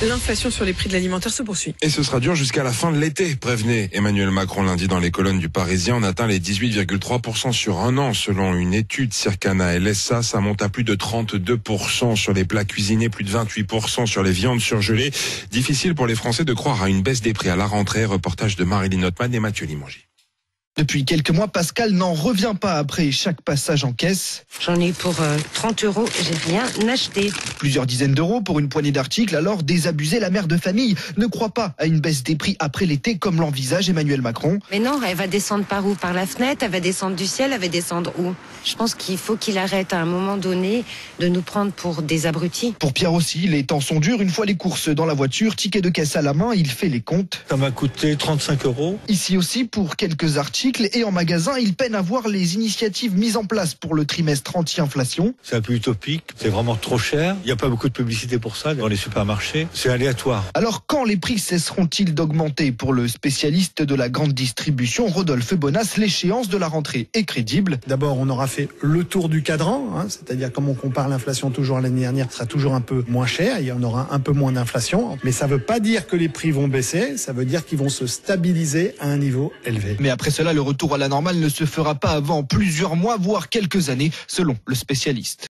L'inflation sur les prix de l'alimentaire se poursuit. Et ce sera dur jusqu'à la fin de l'été, prévenait Emmanuel Macron lundi dans les colonnes du Parisien. On atteint les 18,3% sur un an. Selon une étude Circana LSA, ça monte à plus de 32% sur les plats cuisinés, plus de 28% sur les viandes surgelées. Difficile pour les Français de croire à une baisse des prix à la rentrée. Reportage de Marilyn Notman et Mathieu Limongi. Depuis quelques mois, Pascal n'en revient pas après chaque passage en caisse. J'en ai pour 30 €, j'ai rien acheté. Plusieurs dizaines d'euros pour une poignée d'articles, alors désabusée, la mère de famille ne croit pas à une baisse des prix après l'été comme l'envisage Emmanuel Macron. Mais non, elle va descendre par où? Par la fenêtre? Elle va descendre du ciel? Elle va descendre où? Je pense qu'il faut qu'il arrête à un moment donné de nous prendre pour des abrutis. Pour Pierre aussi, les temps sont durs. Une fois les courses dans la voiture, ticket de caisse à la main, il fait les comptes. Ça m'a coûté 35 €. Ici aussi, pour quelques articles et en magasin, il peine à voir les initiatives mises en place pour le trimestre anti-inflation. C'est un peu utopique, c'est vraiment trop cher. Il n'y a pas beaucoup de publicité pour ça dans les supermarchés. C'est aléatoire. Alors quand les prix cesseront-ils d'augmenter? Pour le spécialiste de la grande distribution, Rodolphe Bonas, l'échéance de la rentrée est crédible. D'abord, on aura fait le tour du cadran, c'est-à-dire comme on compare l'inflation toujours à l'année dernière, ça sera toujours un peu moins cher, il y en aura un peu moins d'inflation. Mais ça ne veut pas dire que les prix vont baisser, ça veut dire qu'ils vont se stabiliser à un niveau élevé. Mais après cela, le retour à la normale ne se fera pas avant plusieurs mois, voire quelques années, selon le spécialiste.